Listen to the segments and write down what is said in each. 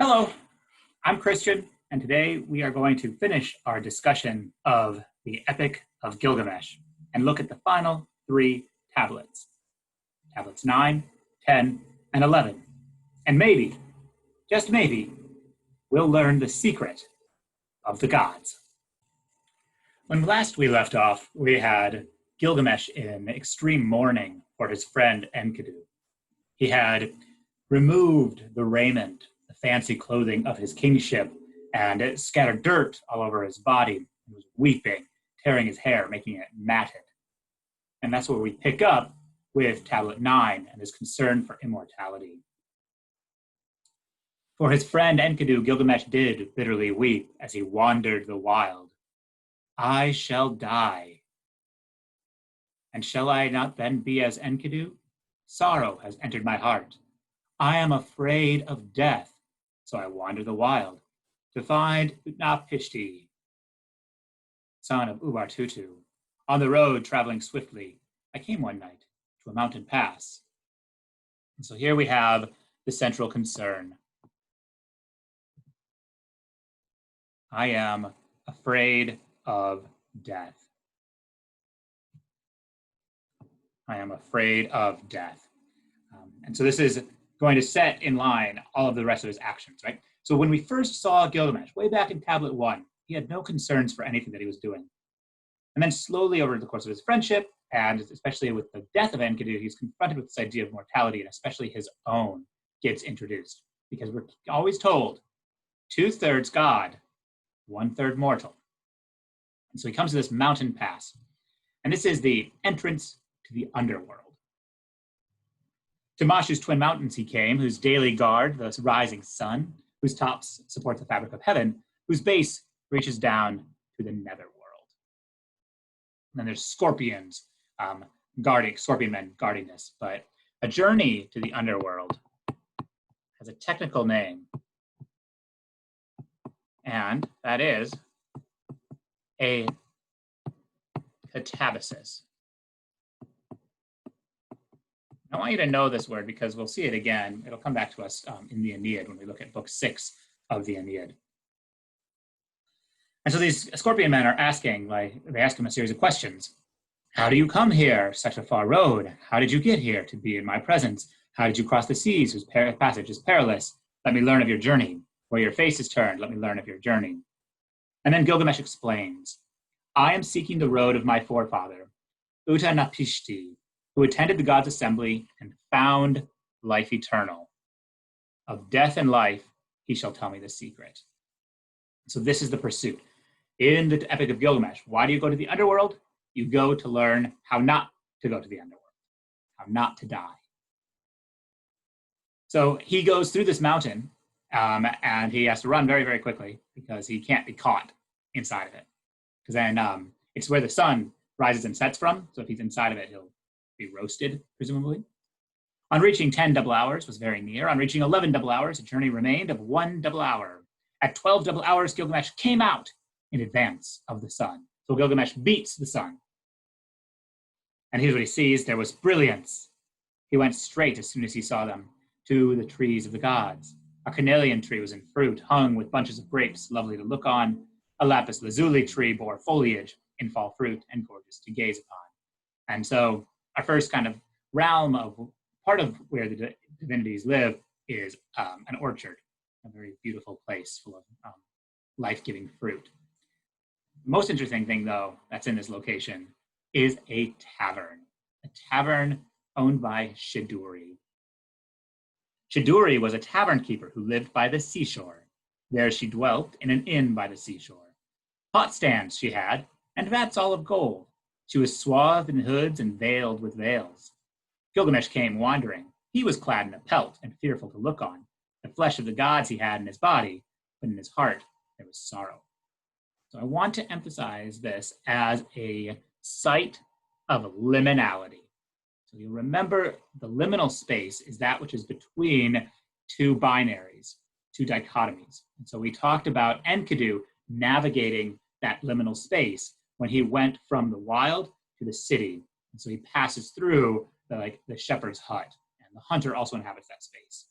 Hello, I'm Christian, and today we are going to finish our discussion of the Epic of Gilgamesh and look at the final three tablets. Tablets 9, 10, and 11. And maybe, just maybe, we'll learn the secret of the gods. When last we left off, we had Gilgamesh in extreme mourning for his friend Enkidu. He had removed the raiment, the fancy clothing of his kingship, and it scattered dirt all over his body. He was weeping, tearing his hair, making it matted. And that's where we pick up with Tablet 9 and his concern for immortality. For his friend Enkidu, Gilgamesh did bitterly weep as he wandered the wild. I shall die. And shall I not then be as Enkidu? Sorrow has entered my heart. I am afraid of death, so I wander the wild to find UTA-NAPISHTI, son of Ubartutu. On the road, traveling swiftly, I came one night to a mountain pass. And so here we have the central concern. I am afraid of death. I am afraid of death. And so this is going to set in line all of the rest of his actions, right? So when we first saw Gilgamesh, way back in Tablet 1, he had no concerns for anything that he was doing. And then slowly over the course of his friendship, and especially with the death of Enkidu, he's confronted with this idea of mortality, and especially his own gets introduced. Because we're always told, 2/3 God, 1/3 mortal. And so he comes to this mountain pass. And this is the entrance to the underworld. To Mashu's twin mountains he came, whose daily guard the rising sun, whose tops support the fabric of heaven, whose base reaches down to the netherworld. And then there's scorpions scorpion men guarding this. But a journey to the underworld has a technical name, and that is a catabasis. I want you to know this word because we'll see it again. It'll come back to us in the Aeneid when we look at book 6 of the Aeneid. And so these scorpion men are asking, they ask him a series of questions. How do you come here, such a far road? How did you get here to be in my presence? How did you cross the seas whose passage is perilous? Let me learn of your journey. Where your face is turned, let me learn of your journey. And then Gilgamesh explains, I am seeking the road of my forefather, UTA-NAPISHTI, who attended the gods' assembly and found life eternal. Of death and life, he shall tell me the secret. So this is the pursuit. In the Epic of Gilgamesh, why do you go to the underworld? You go to learn how not to go to the underworld, how not to die. So he goes through this mountain, and he has to run very, very quickly because he can't be caught inside of it. Because then it's where the sun rises and sets from, so if he's inside of it, he'll be roasted, presumably. On reaching 10 double hours was very near. On reaching 11 double hours, a journey remained of 1 double hour. At 12 double hours, Gilgamesh came out in advance of the sun. So Gilgamesh beats the sun. And here's what he sees. There was brilliance. He went straight, as soon as he saw them, to the trees of the gods. A carnelian tree was in fruit, hung with bunches of grapes, lovely to look on. A lapis lazuli tree bore foliage in fall fruit and gorgeous to gaze upon. And so our first kind of realm of part of where the divinities live is an orchard, a very beautiful place full of life-giving fruit. The most interesting thing, though, that's in this location is a tavern owned by Shiduri. Shiduri was a tavern keeper who lived by the seashore. There she dwelt in an inn by the seashore. Pot stands she had, and vats all of gold. She was swathed in hoods and veiled with veils. Gilgamesh came wandering. He was clad in a pelt and fearful to look on. The flesh of the gods he had in his body, but in his heart there was sorrow. So I want to emphasize this as a site of liminality. So you'll remember the liminal space is that which is between two binaries, two dichotomies. And so we talked about Enkidu navigating that liminal space when he went from the wild to the city. And so he passes through the shepherd's hut, and the hunter also inhabits that space.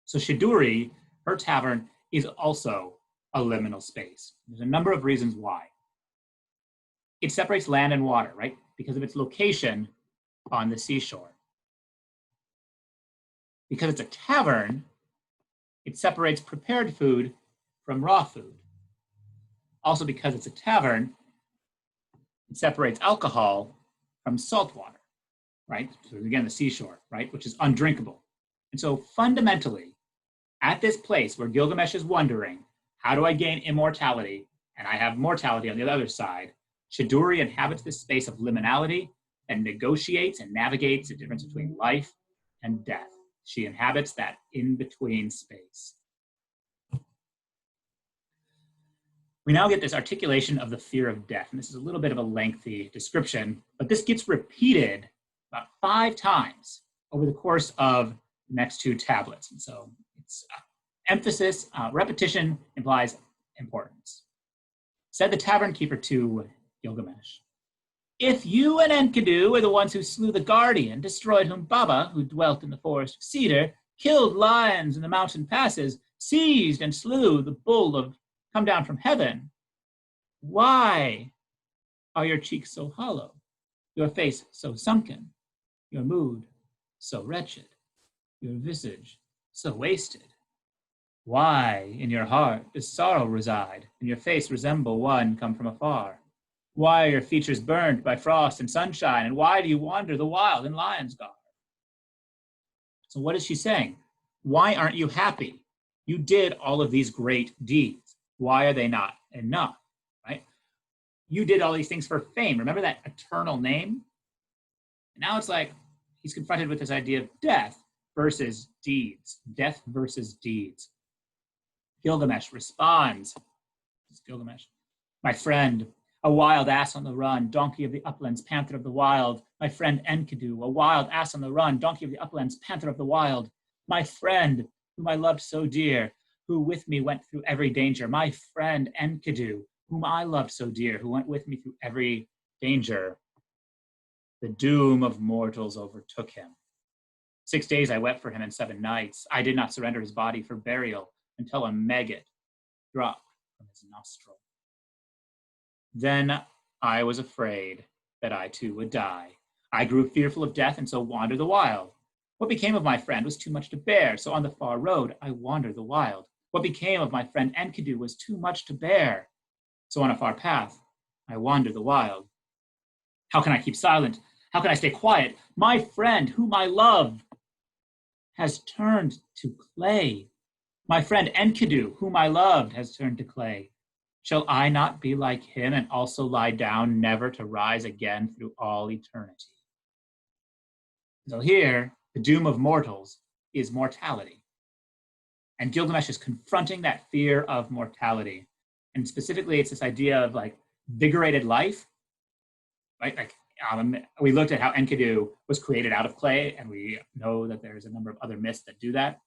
So Shiduri her tavern is also a liminal space. There's a number of reasons why. It separates land and water, right? Because of its location on the seashore. Because it's a tavern, it separates prepared food from raw food. Also, because it's a tavern, it separates alcohol from salt water, right? So again, the seashore, right? Which is undrinkable. And so fundamentally, at this place where Gilgamesh is wondering, how do I gain immortality? And I have mortality on the other side. Shiduri inhabits this space of liminality and negotiates and navigates the difference between life and death. She inhabits that in-between space. We now get this articulation of the fear of death. And this is a little bit of a lengthy description, but this gets repeated about 5 times over the course of the next 2 tablets. And so it's emphasis, repetition implies importance. Said the tavern keeper to Gilgamesh, if you and Enkidu were the ones who slew the guardian, destroyed Humbaba, who dwelt in the forest of cedar, killed lions in the mountain passes, seized and slew the bull of come down from heaven, why are your cheeks so hollow, your face so sunken, your mood so wretched, your visage so wasted? Why in your heart does sorrow reside, and your face resemble one come from afar? Why are your features burned by frost and sunshine, and why do you wander the wild in lion's garb? So what is she saying? Why aren't you happy? You did all of these great deeds. Why are they not enough, right? You did all these things for fame. Remember that eternal name? And now it's like he's confronted with this idea of death versus deeds. Death versus deeds. Gilgamesh responds. Gilgamesh, my friend, a wild ass on the run, donkey of the uplands, panther of the wild. My friend Enkidu, a wild ass on the run, donkey of the uplands, panther of the wild. My friend, whom I loved so dear, who with me went through every danger. My friend Enkidu, whom I loved so dear, who went with me through every danger. The doom of mortals overtook him. 6 days I wept for him and 7 nights. I did not surrender his body for burial until a maggot dropped from his nostril. Then I was afraid that I too would die. I grew fearful of death and so wandered the wild. What became of my friend was too much to bear, so on the far road I wandered the wild. What became of my friend Enkidu was too much to bear, so on a far path I wandered the wild. How can I keep silent? How can I stay quiet? My friend, whom I love, has turned to clay. My friend Enkidu, whom I loved, has turned to clay. Shall I not be like him and also lie down, never to rise again through all eternity? So here, the doom of mortals is mortality. And Gilgamesh is confronting that fear of mortality. And specifically, it's this idea of like vigorated life, right? Like we looked at how Enkidu was created out of clay, and we know that there's a number of other myths that do that,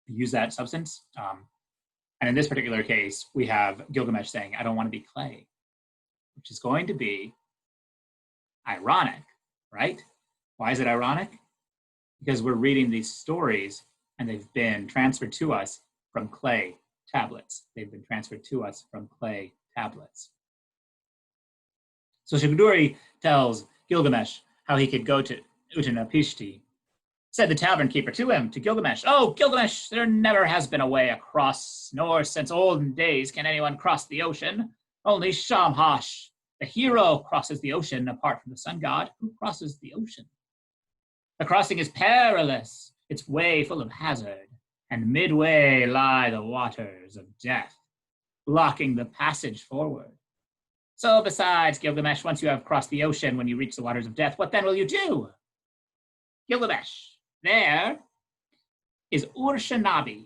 use that substance. And in this particular case, we have Gilgamesh saying, I don't want to be clay, which is going to be ironic, right? Why is it ironic? Because we're reading these stories and they've been transferred to us from clay tablets. They've been transferred to us from clay tablets. So Shiduri tells Gilgamesh how he could go to UTA-NAPISHTI. Said the tavern keeper to him, to Gilgamesh, oh, Gilgamesh, there never has been a way across, nor since olden days can anyone cross the ocean. Only Shamhash, the hero, crosses the ocean apart from the sun god, who crosses the ocean. The crossing is perilous, its way full of hazard, and midway lie the waters of death, blocking the passage forward. So besides, Gilgamesh, once you have crossed the ocean, when you reach the waters of death, what then will you do? Gilgamesh, there is Urshanabi,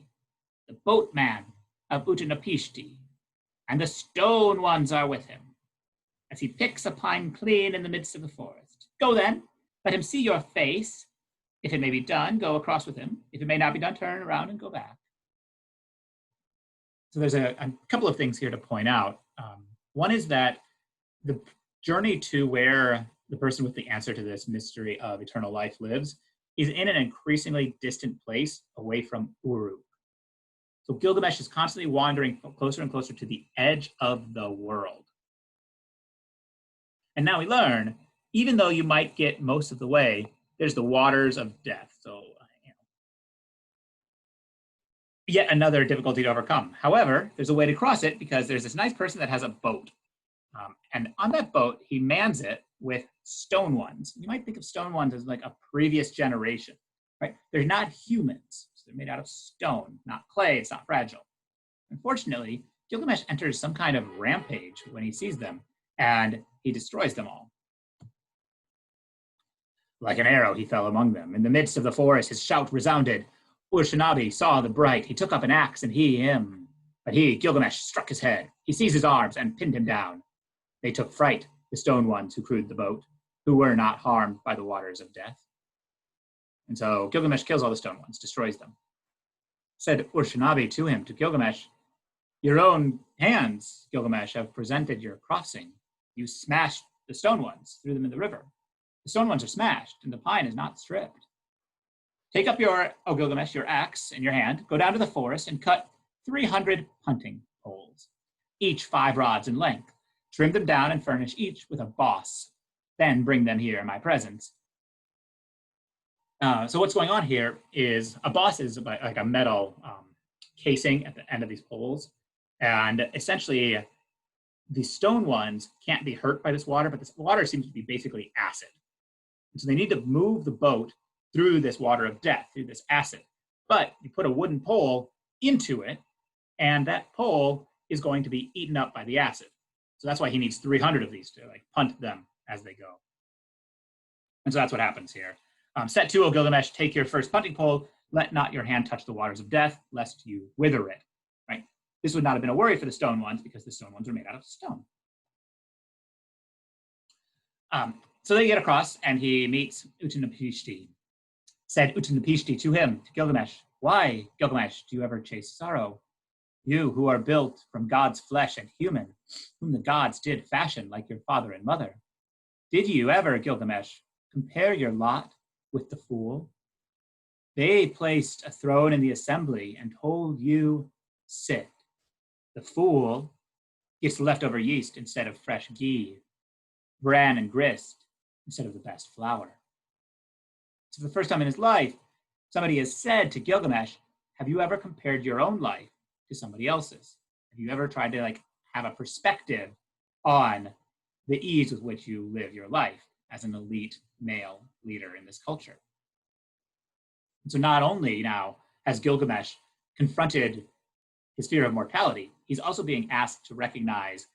the boatman of UTA-NAPISHTI, and the stone ones are with him, as he picks a pine clean in the midst of the forest. Go then, let him see your face. If it may be done, go across with him. If it may not be done, turn around and go back. So there's a couple of things here to point out. One is that the journey to where the person with the answer to this mystery of eternal life lives is in an increasingly distant place away from URUK. So Gilgamesh is constantly wandering closer and closer to the edge of the world. And now we learn, even though you might get most of the way, there's the waters of death. So, yet another difficulty to overcome. However, there's a way to cross it because there's this nice person that has a boat. And on that boat, he mans it with stone ones. You might think of stone ones as like a previous generation, right? They're not humans. So they're made out of stone, not clay. It's not fragile. Unfortunately, Gilgamesh enters some kind of rampage when he sees them, and he destroys them all. Like an arrow, he fell among them. In the midst of the forest, his shout resounded. Urshanabi saw the bright. He took up an axe, and him. But he, Gilgamesh, struck his head. He seized his arms and pinned him down. They took fright, the stone ones who crewed the boat, who were not harmed by the waters of death. And so Gilgamesh kills all the stone ones, destroys them. Said Urshanabi to him, to Gilgamesh, your own hands, Gilgamesh, have presented your crossing. You smashed the stone ones, threw them in the river. The stone ones are smashed, and the pine is not stripped. Take up Gilgamesh, your axe in your hand, go down to the forest and cut 300 hunting poles, each 5 rods in length. Trim them down and furnish each with a boss. Then bring them here in my presence. So what's going on here is a boss is like a metal casing at the end of these poles. And essentially, the stone ones can't be hurt by this water, but this water seems to be basically acid. And so they need to move the boat through this water of death, through this acid. But you put a wooden pole into it, and that pole is going to be eaten up by the acid. So that's why he needs 300 of these to like punt them as they go. And so that's what happens here. Set 2, O Gilgamesh, take your first punting pole. Let not your hand touch the waters of death, lest you wither it. Right? This would not have been a worry for the stone ones because the stone ones are made out of stone. So they get across, and he meets UTA-NAPISHTI. Said UTA-NAPISHTI to him, to Gilgamesh, why, Gilgamesh, do you ever chase sorrow? You who are built from God's flesh and human, whom the gods did fashion like your father and mother. Did you ever, Gilgamesh, compare your lot with the fool? They placed a throne in the assembly and told you, sit. The fool gets leftover yeast instead of fresh ghee, bran and grist instead of the best flour. So for the first time in his life, somebody has said to Gilgamesh, have you ever compared your own life to somebody else's? Have you ever tried to have a perspective on the ease with which you live your life as an elite male leader in this culture? And so not only now has Gilgamesh confronted his fear of mortality, he's also being asked to recognize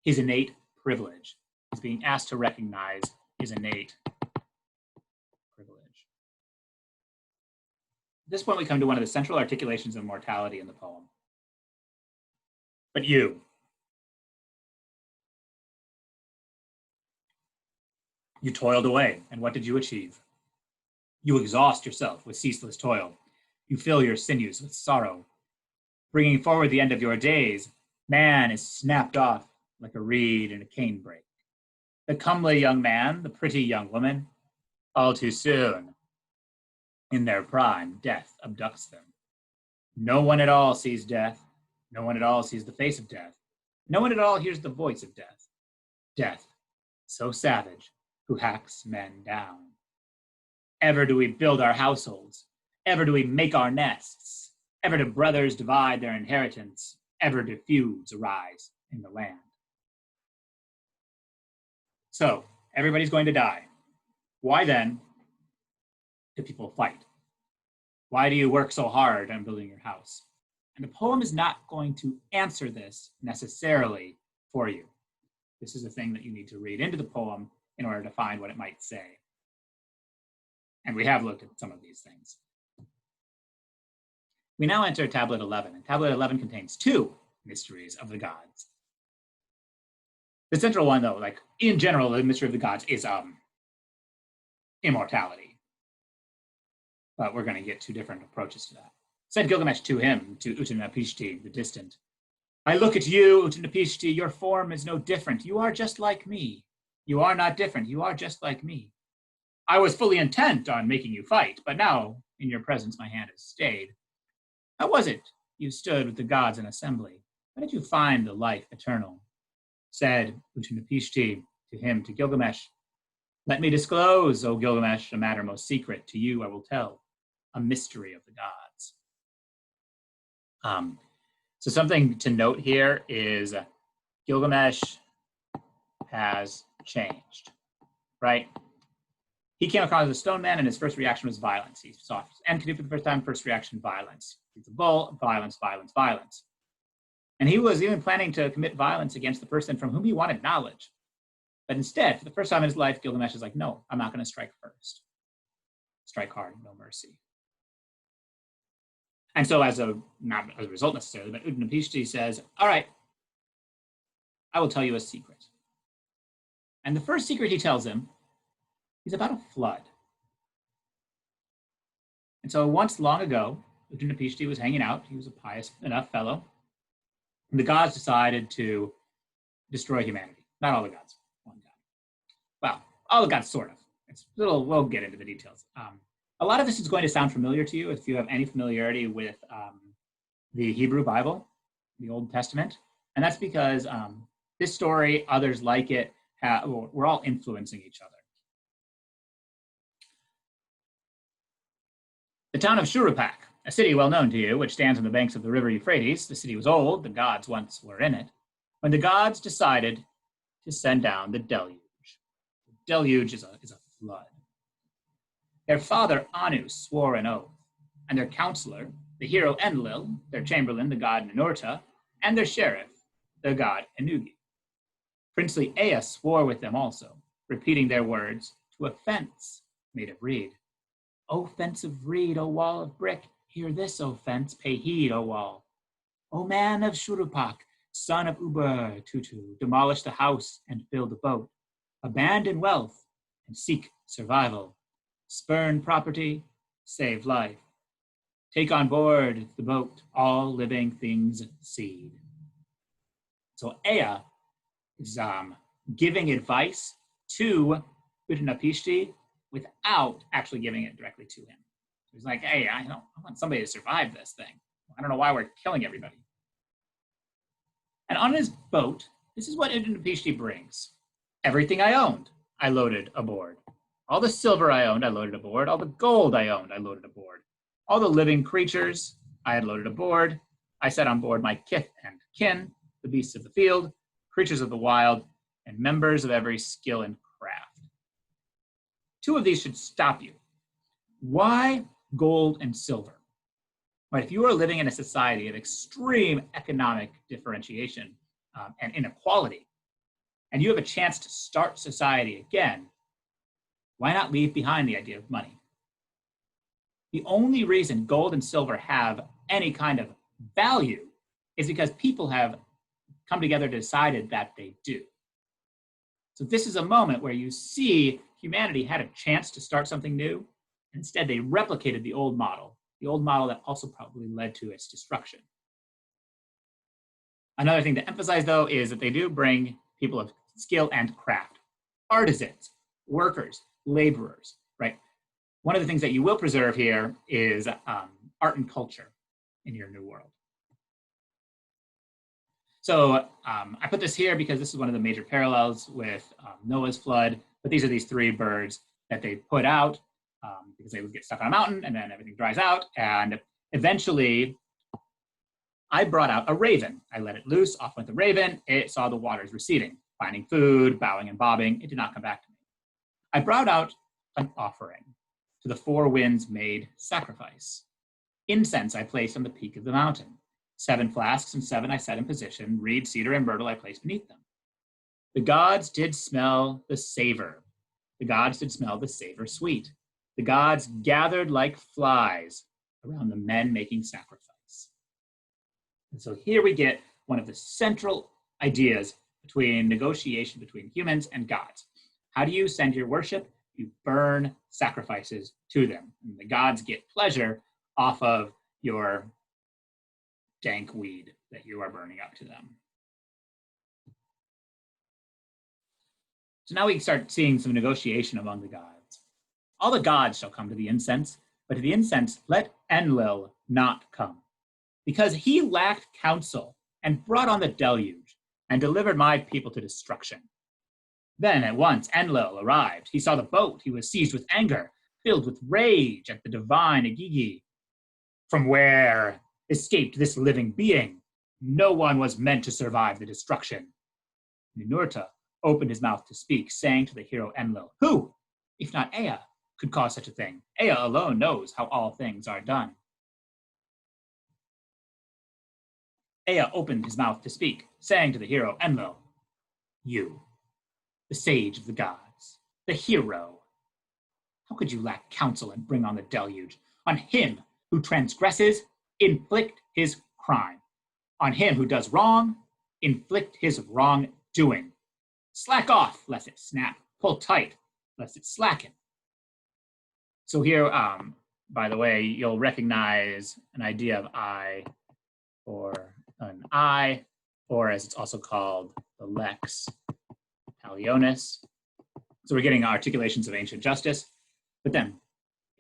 his innate privilege. He's being asked to recognize his innate privilege. At this point, we come to one of the central articulations of mortality in the poem. But you toiled away, and what did you achieve? You exhaust yourself with ceaseless toil. You fill your sinews with sorrow. Bringing forward the end of your days, man is snapped off like a reed in a canebrake. The comely young man, the pretty young woman, all too soon. In their prime, death abducts them. No one at all sees death. No one at all sees the face of death. No one at all hears the voice of death. Death, so savage, who hacks men down. Ever do we build our households. Ever do we make our nests. Ever do brothers divide their inheritance. Ever do feuds arise in the land. So, everybody's going to die. Why then do people fight? Why do you work so hard on building your house? And the poem is not going to answer this necessarily for you. This is a thing that you need to read into the poem in order to find what it might say. And we have looked at some of these things. We now enter Tablet 11, and Tablet 11 contains 2 mysteries of the gods. The central one, though, in general, the mystery of the gods is immortality. But we're going to get 2 different approaches to that. Said Gilgamesh to him, to UTA-NAPISHTI, the distant, I look at you, UTA-NAPISHTI, your form is no different. You are just like me. You are not different. You are just like me. I was fully intent on making you fight, but now, in your presence, my hand has stayed. How was it you stood with the gods in assembly? How did you find the life eternal? Said UTA-NAPISHTI to him, to Gilgamesh, let me disclose, O Gilgamesh, a matter most secret. To you I will tell, a mystery of the gods. So something to note here is Gilgamesh has changed, right? He came across as a stone man and his first reaction was violence. He saw Enkidu for the first time, first reaction, violence. He's a bull, violence, violence, violence. And he was even planning to commit violence against the person from whom he wanted knowledge. But instead, for the first time in his life, Gilgamesh is like, no, I'm not going to strike first. Strike hard, no mercy. And so not as a result necessarily, but UTA-NAPISHTI says, all right, I will tell you a secret. And the first secret he tells him is about a flood. And so once long ago, UTA-NAPISHTI was hanging out. He was a pious enough fellow. And the gods decided to destroy humanity. Not all the gods, one god. Well, all the gods, sort of. We'll get into the details. A lot of this is going to sound familiar to you if you have any familiarity with the Hebrew Bible, the Old Testament. And that's because this story, others like it, we're all influencing each other. The town of SHIDUR'S, a city well known to you, which stands on the banks of the river Euphrates. The city was old, the gods once were in it, when the gods decided to send down the deluge. The deluge is a flood. Their father Anu swore an oath, and their counselor, the hero Enlil, their chamberlain, the god Ninurta, and their sheriff, the god Ennugi. Princely Ea swore with them also, repeating their words to a fence made of reed. O fence of reed, O wall of brick, hear this, O fence, pay heed, O wall. O man of SHIDUR'S, son of Tutu, demolish the house and build a boat. Abandon wealth and seek survival. Spurn property, save life. Take on board the boat all living things seed. So Ea is giving advice to UTA-NAPISHTI without actually giving it directly to him. He's like, hey, I want somebody to survive this thing. I don't know why we're killing everybody. And on his boat, this is what UTA-NAPISHTI brings. Everything I owned, I loaded aboard. All the silver I owned, I loaded aboard. All the gold I owned, I loaded aboard. All the living creatures I had loaded aboard. I set on board my kith and kin, the beasts of the field, creatures of the wild, and members of every skill and craft. Two of these should stop you. Why gold and silver? Right, if you are living in a society of extreme economic differentiation and inequality, and you have a chance to start society again, why not leave behind the idea of money? The only reason gold and silver have any kind of value is because people have come together to decide that they do. So this is a moment where you see humanity had a chance to start something new. Instead, they replicated the old model that also probably led to its destruction. Another thing to emphasize, though, is that they do bring people of skill and craft, artisans, workers, laborers, right? One of the things that you will preserve here is art and culture in your new world. So I put this here because this is one of the major parallels with Noah's flood, but these are these three birds that they put out because they would get stuck on a mountain and then everything dries out. And eventually I brought out a raven. I let it loose, off went the raven. It saw the waters receding, finding food, bowing and bobbing. It did not come back to me. I brought out an offering. To the four winds made sacrifice. Incense I placed on the peak of the mountain. 7 flasks and 7 I set in position. Reed, cedar, and myrtle I placed beneath them. The gods did smell the savor. The gods did smell the savor sweet. The gods gathered like flies around the men making sacrifice. And so here we get one of the central ideas between negotiation between humans and gods. How do you send your worship? You burn sacrifices to them. And the gods get pleasure off of your dank weed that you are burning up to them. So now we start seeing some negotiation among the gods. All the gods shall come to the incense, but to the incense let Enlil not come. because he lacked counsel and brought on the deluge and delivered my people to destruction. Then at once Enlil arrived. He saw the boat. He was seized with anger, filled with rage at the divine Igigi. From where escaped this living being? No one was meant to survive the destruction. Ninurta opened his mouth to speak, saying to the hero Enlil, who, if not Ea, could cause such a thing? Ea alone knows how all things are done. Ea opened his mouth to speak, saying to the hero Enlil, you, the sage of the gods, the hero, how could you lack counsel and bring on the deluge? On him who transgresses, inflict his crime. On him who does wrong, inflict his wrongdoing. Slack off, lest it snap. Pull tight, lest it slacken. So here, by the way, you'll recognize an idea of I or an I, or as it's also called, the lex talionis. So we're getting articulations of ancient justice. But then,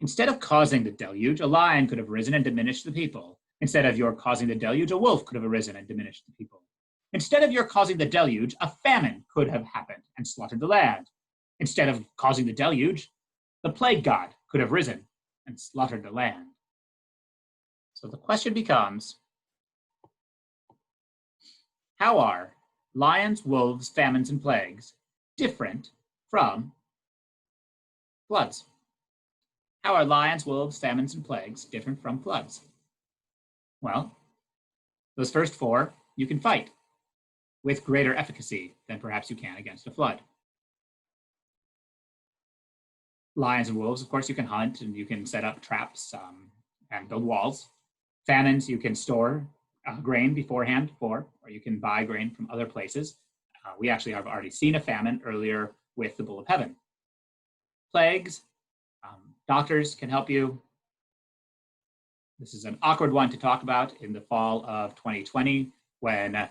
instead of causing the deluge, a lion could have risen and diminished the people. Instead of your causing the deluge, a wolf could have arisen and diminished the people. Instead of your causing the deluge, a famine could have happened and slaughtered the land. Instead of causing the deluge, the plague god could have risen and slaughtered the land. So the question becomes, how are lions, wolves, famines, and plagues different from floods? How are lions, wolves, famines, and plagues different from floods? Well, those first four you can fight with greater efficacy than perhaps you can against a flood. Lions and wolves, of course, you can hunt and you can set up traps and build walls. Famines, you can store grain beforehand or you can buy grain from other places. We actually have already seen a famine earlier with the Bull of Heaven. Plagues, doctors can help you. This is an awkward one to talk about in the fall of 2020 when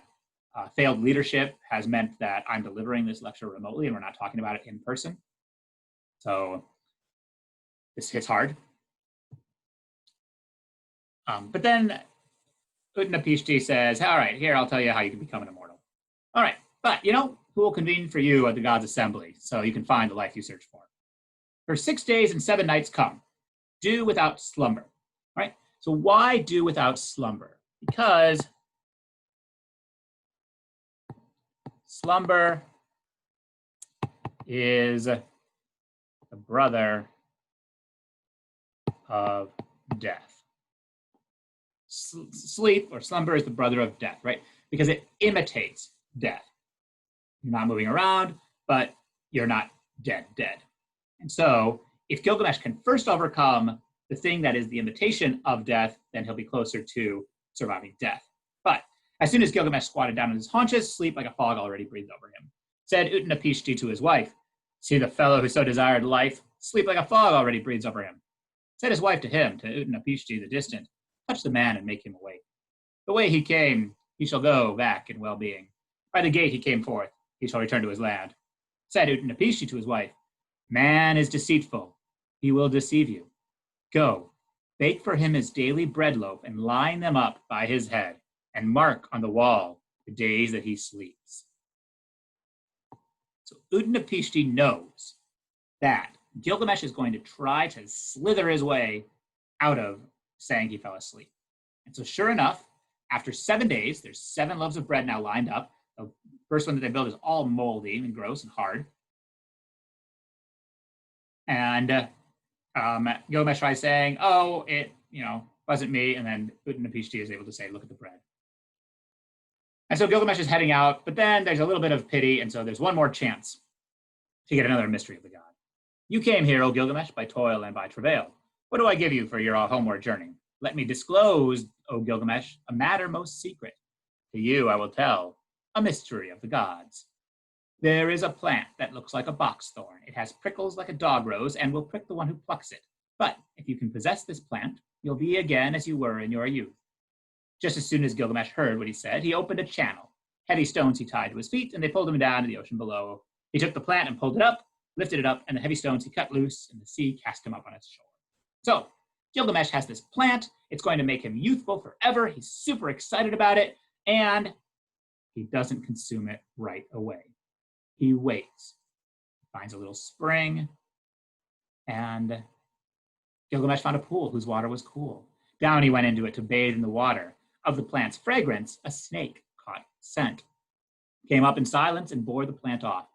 failed leadership has meant that I'm delivering this lecture remotely and we're not talking about it in person. So this hits hard. But then UTA-NAPISHTI says, all right, here, I'll tell you how you can become an immortal. All right, but you know, who will convene for you at the God's assembly so you can find the life you search for? For 6 days and 7 nights come, do without slumber, right? So why do without slumber? Because slumber is the brother of death. Sleep or slumber is the brother of death, right? Because it imitates death. You're not moving around, but you're not dead. And so if Gilgamesh can first overcome the thing that is the imitation of death, then he'll be closer to surviving death. But as soon as Gilgamesh squatted down on his haunches, sleep like a fog already breathed over him. Said UTA-NAPISHTI to his wife, see the fellow who so desired life, sleep like a fog already breathes over him. Said his wife to him, to UTA-NAPISHTI the distant, touch the man and make him awake. The way he came, he shall go back in well-being. By the gate he came forth, he shall return to his land. Said UTA-NAPISHTI to his wife, man is deceitful, he will deceive you. Go, bake for him his daily bread loaf and line them up by his head and mark on the wall the days that he sleeps. So UTA-NAPISHTI knows that Gilgamesh is going to try to slither his way out of saying he fell asleep. And so sure enough, after 7 days, there's 7 loaves of bread now lined up. The first one that they build is all moldy and gross and hard. And Gilgamesh tries saying, oh, it wasn't me. And then UTA-NAPISHTI is able to say, look at the bread. And so Gilgamesh is heading out, but then there's a little bit of pity. And so there's one more chance to get another mystery of the god. You came here, O Gilgamesh, by toil and by travail. What do I give you for your homeward journey? Let me disclose, O Gilgamesh, a matter most secret. To you I will tell a mystery of the gods. There is a plant that looks like a box thorn. It has prickles like a dog rose and will prick the one who plucks it. But if you can possess this plant, you'll be again as you were in your youth. Just as soon as Gilgamesh heard what he said, he opened a channel. Heavy stones he tied to his feet, and they pulled him down to the ocean below. He took the plant and pulled it up, lifted it up, and the heavy stones he cut loose, and the sea cast him up on its shore. So Gilgamesh has this plant. It's going to make him youthful forever. He's super excited about it, and he doesn't consume it right away. He waits, finds a little spring, and Gilgamesh found a pool whose water was cool. Down he went into it to bathe in the water. Of the plant's fragrance, a snake caught scent, came up in silence and bore the plant off.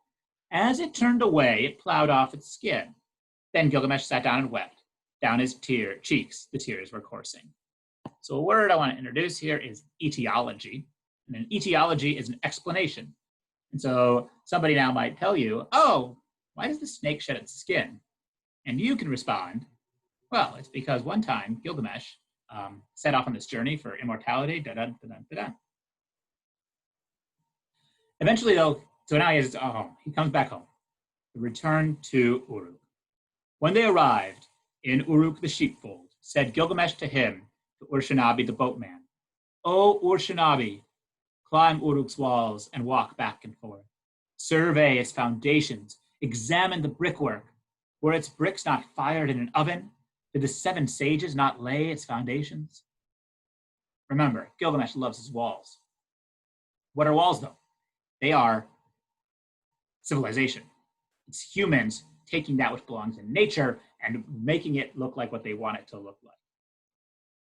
As it turned away, it plowed off its skin. Then Gilgamesh sat down and wept. Down his cheeks, the tears were coursing. So a word I want to introduce here is etiology. And an etiology is an explanation. And so somebody now might tell you, oh, why does the snake shed its skin? And you can respond, well, it's because one time Gilgamesh set off on this journey for immortality, da-da-da-da-da-da. Eventually, though, so now he comes back home. The return to Uruk. When they arrived in Uruk the sheepfold, said Gilgamesh to him, to Ur-Shanabi the boatman, O Ur-Shanabi, climb Uruk's walls and walk back and forth. Survey its foundations, examine the brickwork. Were its bricks not fired in an oven? Did the 7 sages not lay its foundations? Remember, Gilgamesh loves his walls. What are walls, though? They are civilization. It's humans taking that which belongs in nature and making it look like what they want it to look like.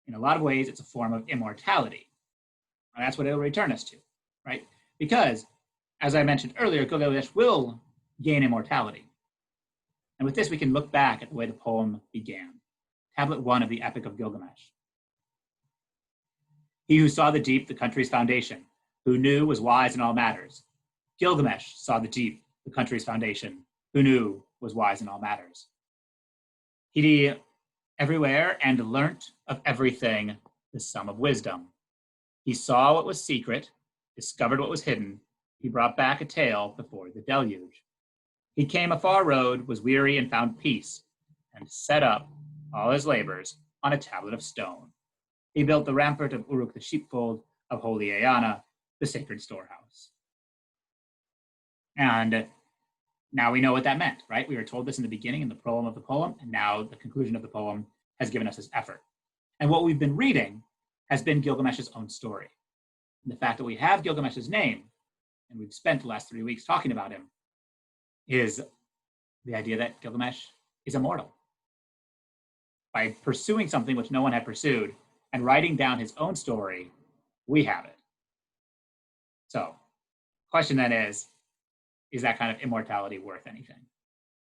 In a lot of ways, it's a form of immortality. And that's what it'll return us to, right? Because, as I mentioned earlier, Gilgamesh will gain immortality. And with this, we can look back at the way the poem began. Tablet 1 of the Epic of Gilgamesh. He who saw the deep, the country's foundation, who knew was wise in all matters. Gilgamesh saw the deep, the country's foundation, who knew was wise in all matters. He everywhere and learnt of everything the sum of wisdom. He saw what was secret, discovered what was hidden. He brought back a tale before the deluge. He came a far road, was weary and found peace, and set up all his labors on a tablet of stone. He built the rampart of Uruk the sheepfold, of holy Eanna, the sacred storehouse. And now we know what that meant, right? We were told this in the beginning in the proem of the poem, and now the conclusion of the poem has given us this effort. And what we've been reading has been Gilgamesh's own story. And the fact that we have Gilgamesh's name, and we've spent the last 3 weeks talking about him, is the idea that Gilgamesh is immortal. By pursuing something which no one had pursued and writing down his own story, we have it. So, question then is that kind of immortality worth anything?